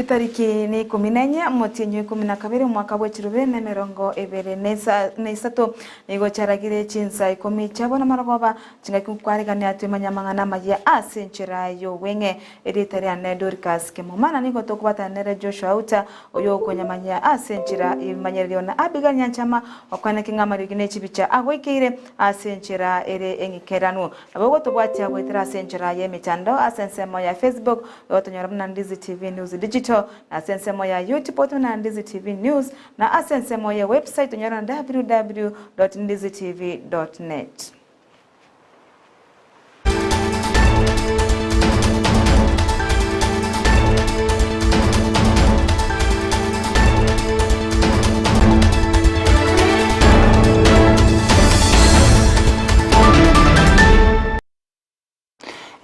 Chitariki ni 14 mutinyu 12 mwaka wa 2023 nigo charagire Chinsa Ikomi chabo na maragoba chingakwariganira atwimanyamangana magia asenchera yo wenge editariane Dorcas Kemuma nigo tokubatanere Joshua Auta oyo konyamanya asenchera imanyeryo na abiganya nchama okwana kingamarigine chibicha agwikire asenchera ere engikeranu abo tobwatia gwetera asenchera ye mitandao asensemo ya Facebook yotonyora Ndizi TV News Digital na asensemo ya YouTube na Ndizi TV News na asensemo ya website onyora www.ndizitv.net.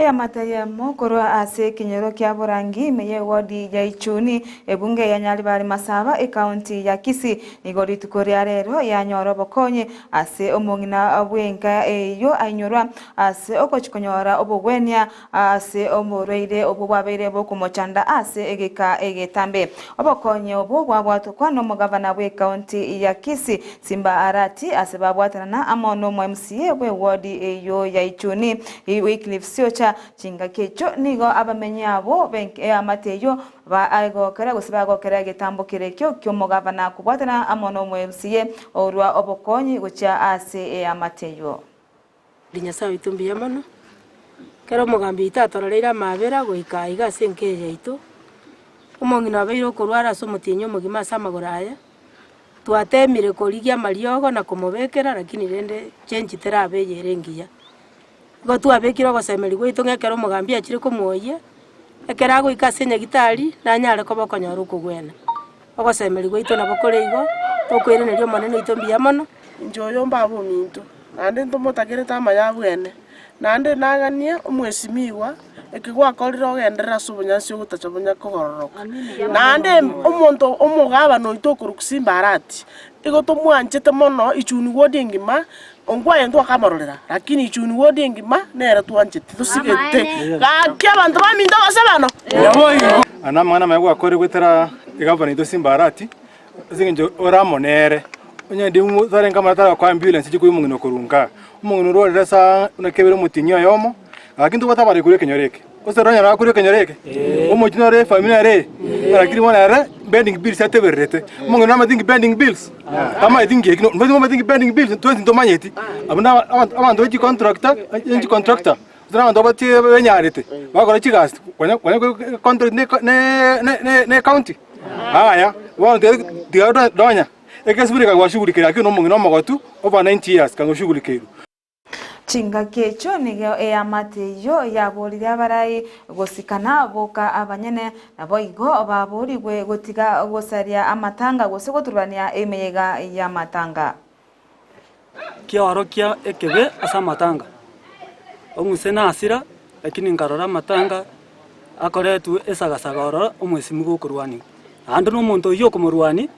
Amayia mokoro ase kinyoro kya Burangi meye wodi ya Ichuni ebunge ya Nyalibari Masaba county ya Kisii nigori tukoria rero ya nyoro bokonye ase omongina abwenka eyo ainyorwa ase okochikonyora obogwenia ase omoroide obobabere bokumochanda ase egeka egetambe obokonye obobwabwato kwano mugavana we county ya Kisii Simba Arati ase babwatana amono mu MCA we wodi eyo ya Ichuni Wycliffe Siocha chinga kecho nigo abamenyabo benke amateyo ba agokera gusibagokera getambo kirekyo kyomugavana kubwatana amono mu MCA orwa obokonyi gucha ase amateyo Linyasa bitumbi yamano kero mugambi itatoreira mabera goika iga senke yaito umongina beiro kurwara so mutinyo mugima samagoraya twatemire korigia mariogo na kumubekera lakini rende change terabe yerengia gotu abekiro gosemeri gwitu ngekero mugambi akire kumwoye ekera goika senya gitari na nyare ko bakonyora ukugwena ogosemeri gwitu na bakoreigo tokwerenerio manene itombi yamano njoyo mbabu minto nande ntomotagere tamaya bwene nande nagania umwesimiwa ekigwa koriro genderera subunyansi gutachabunya kogororoka nande umuntu umugaba no itokuru Simba Arati igoto mwanchete mono Ichuni wodi ngima ongwa endo akamarorera lakini Ichuni wodi ngima nera twanchete tusigete gakya bantu baminda basabano ana mwana mayagwa kore gwetera igavana ito Simba Arati zinge oramonere onye ndi zarenga matara kwa ambulance chikuyi mungino kurunga umungino rorera sa unakebere mutinyo yomo lakini tubatabari kure kenyoreke oseronya ra kure kenyoreke umujino re familia re lakini mwana re bending bills ateberete umungino amathing bending bills kama idingi kino mbazi amathing bending bills twezi ndomanyeti abana abantu bechi contractor zana ndo bati benyarete bakora chigasi kwanya contract ne county haya wao ndio donya ekesubirika gwashughulikira lakini umungino magotu over 90 years kangoshughulikira chinga kecho nigo amateyo yaborira barayi gosikana boka abanyene nabo igo baborigwe gotiga gosaria amatanga gose goturania emeyega ya matanga kiaro kia ekebe asa matanga omusena asira lakini ngarora matanga akoretu esagasagoro omwesimu gokurwani ando no muntu yo kumurwani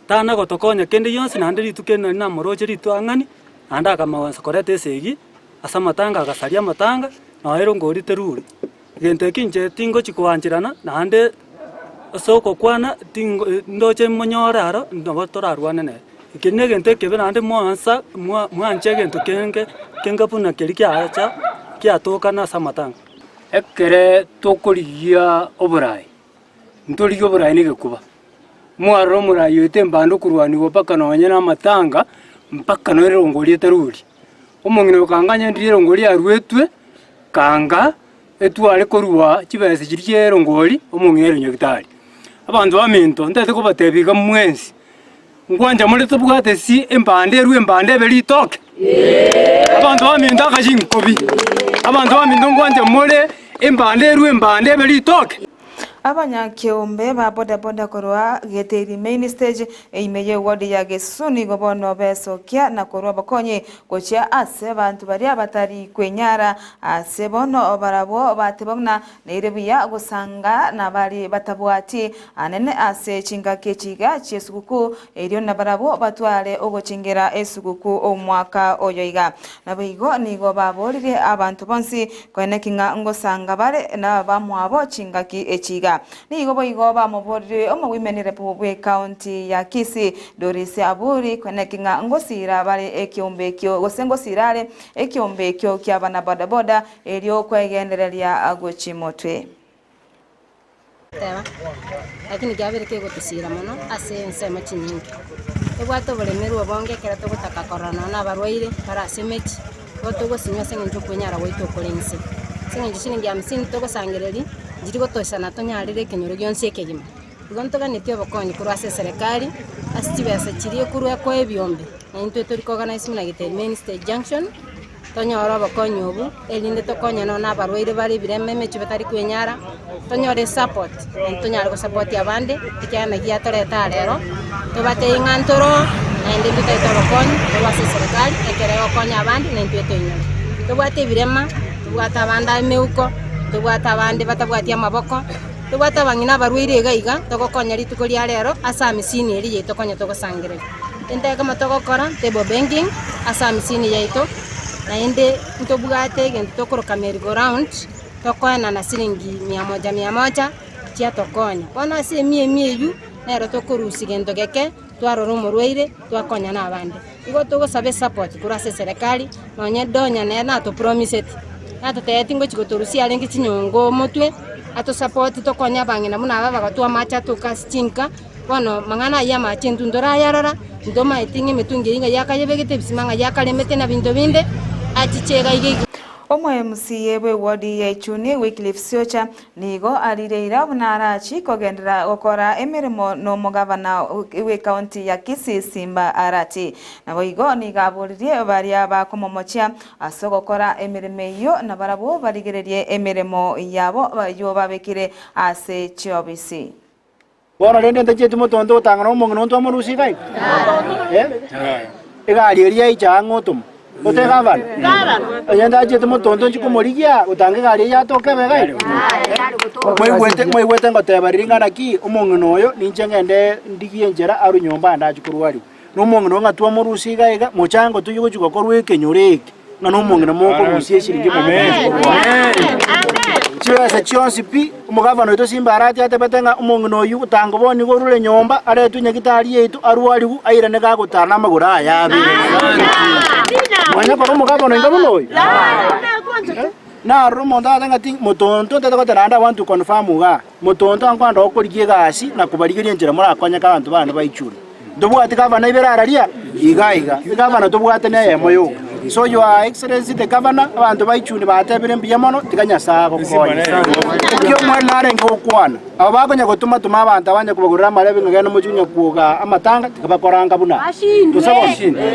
tana gotokonya kende yonse nande ritukena na moroje ritu angani anda kama sakorete segi asa matanga agasaria matanga na ero ngorite ruri gente kinje tingo chikwanjirana nande soko kwana tingo ndoche monyoraro ndobotorarwane ne ikine gente kebe nande mwansa mwanje gente kenga puna kelikia acha kiatoka na asa matanga ekere tokorigia oburai ntorigo oburai ni gekuba mwaro murai yote mbando kurwani gopaka nonye na matanga mpaka no rongoli teruri umongino kanganya ndire rongoli arwetwe kanga etwale korwa kibese kirye rongoli umongero nyagitari abantu baminto ndete ko batebiga mwensi ngwanja muri tubwate si empande rwe empande beli toke abantu baminto akajinkobi abantu baminto ngwanja muri empande rwe empande beli toke abanyakiombe ba boda boda korwa geteri main stage eimeye wodi ya Gesuni gobono besokia na korwa bakonye gocha ase bantu bari abatari kwenyara ase bono barabo batebona nerebiya gusanga na bari batabwati anene ase chinga kechiga chiesukuku eriyo na barabo batwale ogochingera esukuku omwaka oyoiga nabigo nigo baborire abantu bonsi kwenekinga ngosanga bare na bamwabo chingaki echiga Nyamira ni igoba mobori omo women Republic County ya Kisii Dorcas aburi kwenekinga ngosira bali ekiombekyo gosengosirale ekiombekyo kyabana bodaboda elio kwegendereria agochimotwe lakini gyabireke gutusira muno ase nsemo chinyingi ebwato bulemerwa bongekera tugutaka korona na barwaire parasemechi otugosinywa sengenjo kunyara waito kolense sengenjo shiningi 50 tugosangereri njiri gotosana tonyarire kenyoro gyonse ekegima igontoga netyo bokonyi kurase serikali asitibesa chirie kurwa kwa ebyombe na into turiko organize na main state junction tonyora bokonyi obu elinde tokonya no na barwaire bari bireme chibetari kwenyara tonyore support tonyara go support abande tikyana giatoreta rero tobate ingantoro ende bitaito bokonyi tobase serikali ekerego konya abande na into tonyora tobate birema tobata abanda meuko tobata abande batabwati amaboko tobata bangina barwaire gaiga togokonya ritukoria rero asa misini eri yeto konya togosangire ente kama togokora table banking asa misini yeto na ende ntobugate gento tokoroka merry go round tokoena na silingi 100 tia tokonya bona se mie yu nero tokorusi gento geke twaroro murwaire twakonya na abande igo togosabe support kurase serikali nonye donya na to promise it ato tetingo chigotorusi alengi chinyongo motwe ato support tokonya bangina muna baba batwa macha tukastinka bono mangana ya machentu ndora yarara ndoma itingi metungi inga yakayebegete bisimanga yakalemete na bindo binde achichega ige Omo MCA we wodi ya Ichuni Wycliffe Siocha nigo alireira bunarachi kogendera gukora emirimo no mugabana we county ya Kisii Simba Arati nabo igo nigaburirie baria bakomomochia asogokora emirime yo na barabo barigererie emirimo yabo yo babekire ase chiobisi bona rende ndachetu motondo tangana omongino onto amurusi kai egali eria ichangotum Otegavan. Ayanda chetu motondo chikumorigia utange gali ya toke begai. Mwe ngotebariringa naki omongino oyo ninchengende ndigie njera aru nyomba ndachikurwari. No mongino ngatwa murusi gaiga mochango tuyugo chikokorwe kenyoreke. Na no mongino moko rusie shiringi momento. Chirasa chionsi pi umugavano ito Simba Arati atebetenga omongino oyu utango boni gorure nyomba aretu nyagitari yetu aruwarigu airane gagutana amagura ayabe. Mwanya kwa umugavano ingabano oyu. Na rumonda ngati motonto tetekoteranda want to confirm uga motonto ankwanda okorigie gasi na kubarigiria njira murakonya ka bantu bana baichuri. Ndobwati gavana iberaria igaiga gavana tobwate na yemo yo. So your excellency the governor abantu baichuni batebere mbiyamono tikanya sago konya yo mwana ngokwana abagonya gutuma tuma abantu abanye kubagurira marebe ngene mujunya kuoga amatanga tikabakoranga buna tusabo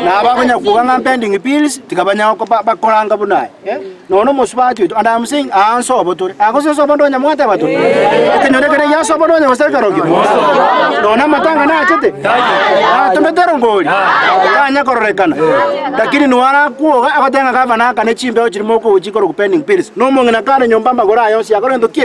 na abagonya kuoga pending bills tikabanya ko bakoranga buna nono musubati and I'm saying answer oboturi akoso sobondo nyamwata baturi kenyore kere ya sobondo nyamwata karogi nona matanga na achete tumetero ngoli kanya korekana lakini nuara kuoga abatenga gavana kane chimbe ochirimo ko uchikoro ku pending bills no mongena kana nyomba magora yonsi akoro ndokie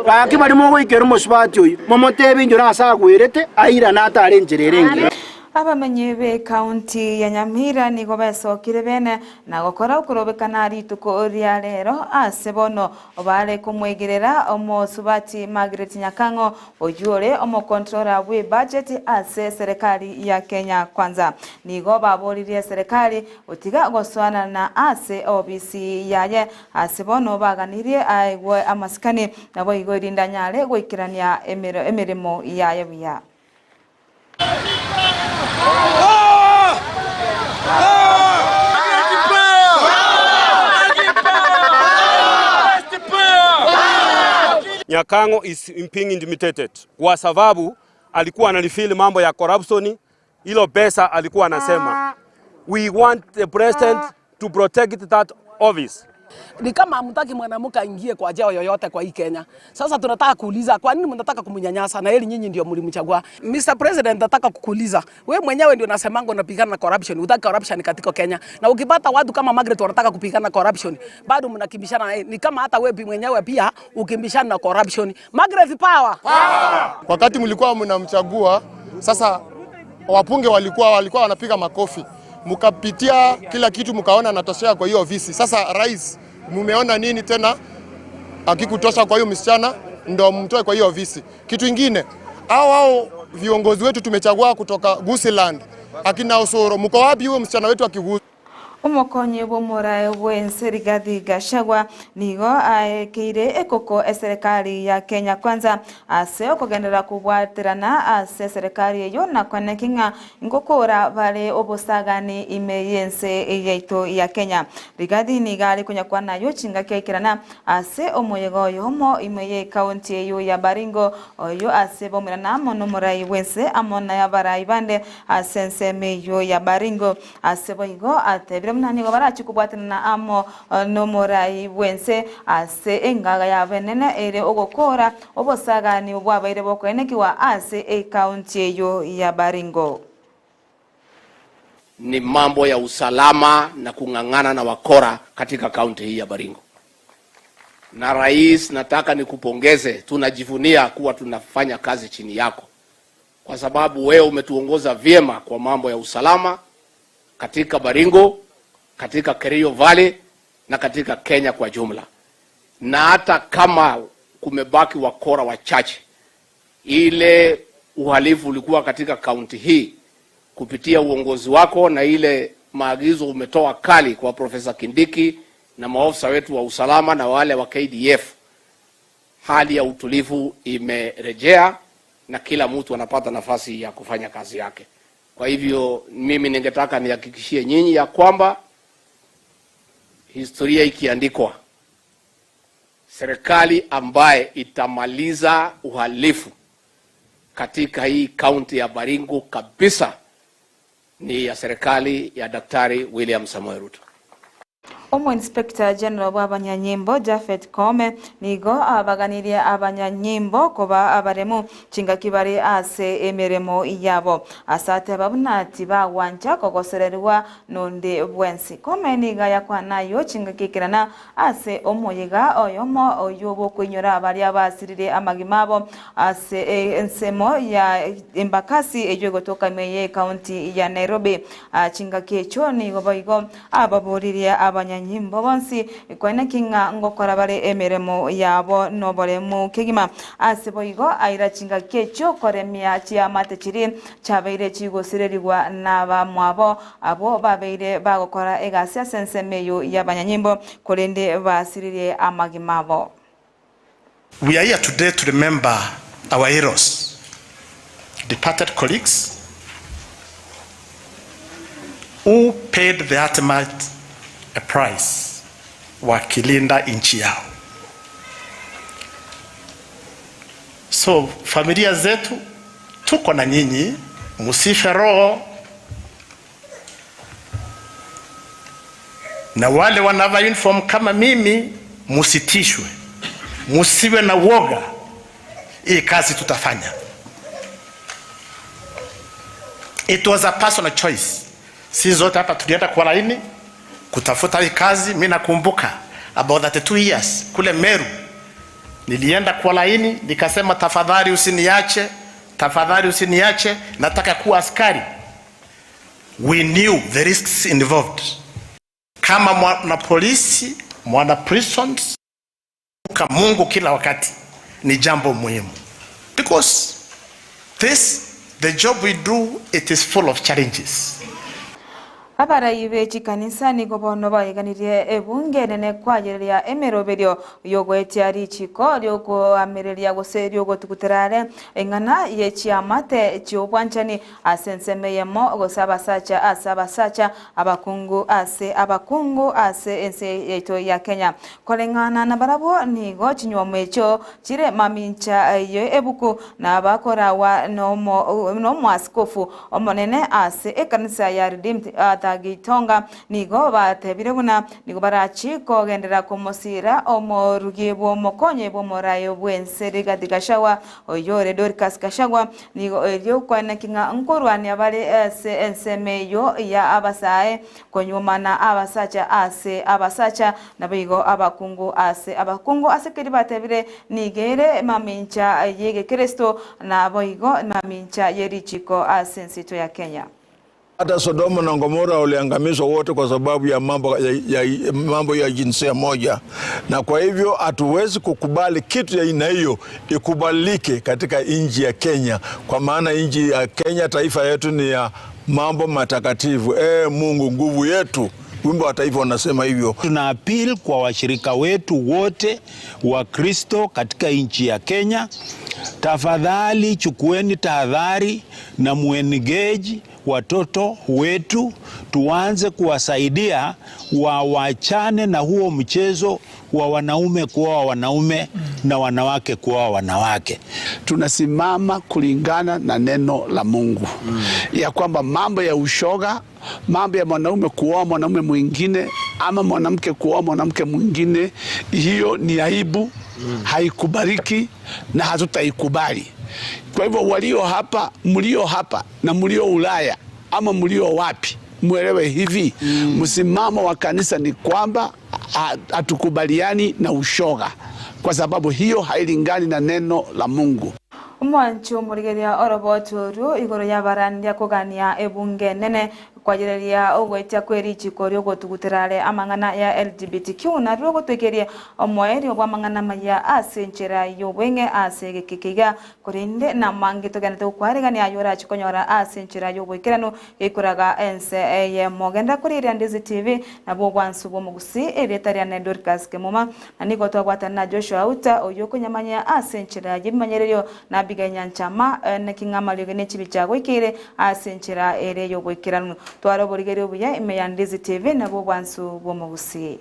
akibali mo ikero musubati uyu momotebi njura asagwirete aira natare njererenge abamenyebe county ya Nyamira nigo besokire bene na gukora ukurobekana arituko ria rero asebono obale kumwegerera omosubati Margaret Nyakango oyure omo controller we budget ase serikali ya Kenya kwanza nigo baboririe serikali utiga goswana na ase OBC yaye asebono baganirie aigwe amaskani nabo igorinda nyale gwikirania emirimo yaye biya Nyakango is being intimidated kwa sababu alikuwa analifeel mambo ya corruption. Hilo pesa alikuwa anasema we want the president to protect that office. Ni kama hamtaki mwanamke aingie kwa jao yoyote kwa hii Kenya. Sasa tunataka kuuliza kwa nini mnataka kumnyanyasa na yeye nyinyi ndio mlimchagua? Mr. President, nataka kukuuliza. Wewe mwenyewe ndio unasemanga unapigana na corruption. Unataka corruption katika Kenya. Na ukipata watu kama Margaret wanataka kupigana na corruption, bado mnakimbishana na yeye. Ni kama hata wewe mwenyewe pia ukimbishana na corruption. Margaret power. Wakati mlikuwa mnamchagua, sasa wapunge walikuwa wanapiga makofi. Mkapitia kila kitu mkaona anatoshea kwa hiyo ofisi. Sasa rais mumeona nini tena akikutosha kwa hiyo msichana ndo mtoe kwa hiyo ofisi. Kitu ingine, hao viongozi wetu tumechagua kutoka Gusii land, akina Osoro, mko wapi huyo msichana wetu akigusa? Umukonyi bw'omurae bw'ensi Rigathi Gachagua nigo aekire ekoko serikali ya Kenya Kwanza ase okugendera kubwatirana ase serikali eyo nakonekinga ngokora bale obusagani ime yense yaitu ya Kenya. Rigathi nigali kunyakwa nayo chinga kekirana ase omuyego yomo ime ye county eyo ya Baringo oyo ase bomirana mono murai bw'ensi amona ya barai bande ase nseme yo ya Baringo ase boigo ate nani gobarachi kubwatina amo no morai bwense ase engaga ya benene ere ogokora obosagani obwabaire bokwenekiwa ase e county eyo ya Baringo. Ni mambo ya usalama na kung'ang'ana na wakora katika county hii ya Baringo. Na rais, nataka nikupongeze, tunajivunia kuwa tunafanya kazi chini yako, kwa sababu wewe umetuongoza vyema kwa mambo ya usalama katika Baringo, katika Kerio Valley na katika Kenya kwa jumla. Na hata kama kumebaki wakora wachache, ile uhalifu ulikuwa katika kaunti hii kupitia uongozi wako na ile maagizo umetoa kali kwa Profesa Kindiki na maofisa wetu wa usalama na wale wa KDF, hali ya utulivu imerejea na kila mtu anapata nafasi ya kufanya kazi yake. Kwa hivyo mimi ningetaka nihakikishie nyinyi ya kwamba historia ikiandikwa, serikali ambaye itamaliza uhalifu katika hii kaunti ya Baringo kabisa ni ya serikali ya Daktari William Samoei Ruto. Omo Inspector General w'abanyanyimbo Jafet Kome nigo abaganiria abanyanyimbo koba abaremu chinga kibari ase emeremo yabo asate babunati bagwanja kogosererwa nonde bwensi. Kome niga yakwa nayo chinga kikirana ase omoyiga oyomo oyobo kwinyora abari abasirire amagimabo ase ensemo ya Embakasi ejo gotoka meye county ya Nairobi. Chinga kecho nigo boigo ababuriria nyimbo bonsi kwene kinga ngokora bare emeremo yabo nobore mu kigima aseboigo aira chinga kecho koremia chia matechiri chabeire chigosererwa naba mwabo abo babeire bagokora egasi sensemeyo yabanyanyimbo kolende basirire amagimabo. We are here today to remember our heroes, departed colleagues who paid the ultimate a price wakilinda nchi yao. So familia zetu tuko na nyinyi, musife roho, na wale wanava uniform kama mimi musitishwe, musiwe na woga. Hii kazi tutafanya. It was a personal choice. Si zote hapa tulienda kwa laini kutafuta hii kazi. Mimi nakumbuka about 32 years kule Meru nilienda kwa laini nikasema tafadhali usiniache, nataka kuwa askari. We knew the risks involved. Kama mwana polisi, mwana prisons, kama Mungu kila wakati ni jambo muhimu, because the job we do, it is full of challenges. Abara ibe chikanisa ni gobono bayiganirie ebunge nene kwajeria emeroberio yogwetiari chiko ryoko amerelia goserio gotukuterare engana yechiamate chiobwanchani asensemeyemo gosabasacha abakungu ase ense yeto ya Kenya kolengana na barabo ni gochinywomecho chire mamincha yo ebuku na bakora wa nomo askofu omonene ase ekanisa ya Redeemed Gitonga nigo batebire buna nigo barachi kogendera komosira omorugebo mokonye bomorayo bwense Rigathi Gachagua oyore Dorcas Gachagua nigo elio kwana kinga nkorwani abale ensemeyo ya abasae konyumana abasacha nabigo abakungu ase kiri batebire nigere mamincha yege Kristo na boigo mamincha yerichiko ase nsito ya Kenya. Hata Sodoma na Gomora waliangamizwa wote kwa sababu ya mambo ya jinsia moja. Na kwa hivyo hatuwezi kukubali kitu ya aina hiyo ikubalike katika nchi ya Kenya. Kwa maana nchi ya Kenya, taifa yetu ni ya mambo matakatifu. Mungu nguvu yetu. Wimbo wa taifa wanasema hivyo. Tuna appeal kwa washirika wetu wote wa Kristo katika nchi ya Kenya. Tafadhali chukueni tahadhari na muengage watoto wetu, tuanze kuwasaidia wawachane na huo mchezo wa wanaume kuoa wanaume na wanawake kuoa wanawake. Tunasimama kulingana na neno la Mungu ya kwamba mambo ya ushoga, mambo ya mwanaume kuoa mwanaume mwingine ama mwanamke kuoa mwanamke mwingine, hiyo ni aibu, haikubaliki na hatutaikubali. Kwa hivyo walio hapa, mlio hapa na mlio Ulaya ama mlio wapi, muelewe hivi, msimamo wa kanisa ni kwamba hatukubaliani na ushoga, kwa sababu hiyo hailingani na neno la Mungu. Mwancho murigeria orobotoru igoro ya barandia kugania ebunge nene kwajireria ogwetia kwerichi kori ogotugutirare amangana ya LGBTQ na rogo twekeria omweri obamangana maya asenchera yobwenge asegekikiga korinde na mangi togana to kwaregania ayora chikonyora asenchera yobwekirano ikuraga ense eye mogenda kurira Ndizi TV na bogwansu bo Gusii eretaria na Dorcas Kemuma na niko twagwata na Joshua Auta oyoko nyamanya asenchera yimanyereyo na biganya nchama na kingamalyo gene chibichago ikire asenchera ere yobwekirano twara borigere obuya ime ya Ndizi TV na bo bwansu bo Gusii.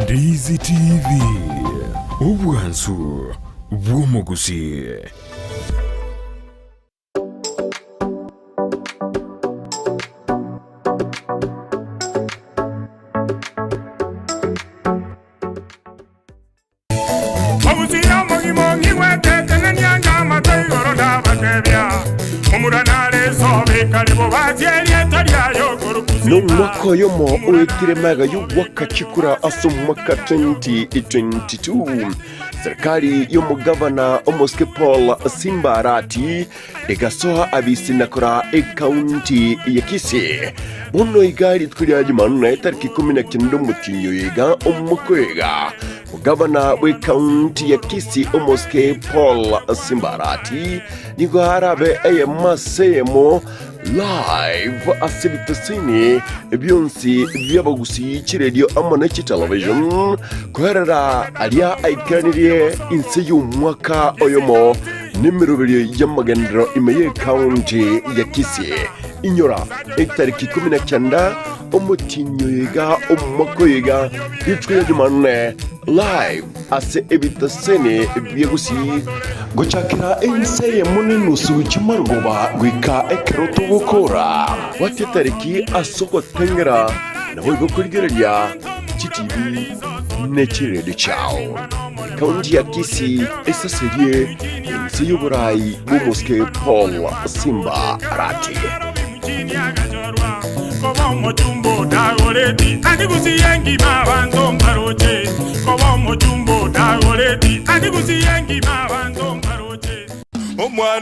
Ndizi TV, ubwansu bwo Gusii. N'umwaka yomo uwekiremaga y'ubwaka chikura asumwaka 2022 serikali y'umugavana Omoske Paul Simbarati igasoha abisinakora ekaunti ya Kisii buno igari twirya Jumanne tariki 19 mutinyo yiga umukwega mugavana w'ekaunti ya Kisii Omoske Paul Simbarati nigo harabe eye masemo live asibitasini byonsi by'abagusi kiredio amana ki television kwerera alia aikaniriye inse y'umwaka oyomo nimero 2 y'amagendero imeye county ya Kisii inyora tariki 19 umutinyo yiga umwaka yiga yitwe Jumanne live ase ebitasene by'Gusii gochakira inse mun'inusu cy'amarugoba gwika ekeroto gukora wati tariki asoko tengera nawe gukurgerya TV nechiredo chao kaunti ya Kisii esaserie inse y'uburayi bw'Omoske Paul Simbarati. Kobomo jumbo dagoreti andi Gusii yengi mabanzo ngaroche kobomo jumbo dagoreti andi Gusii yengi mabanzo ngaroche omwana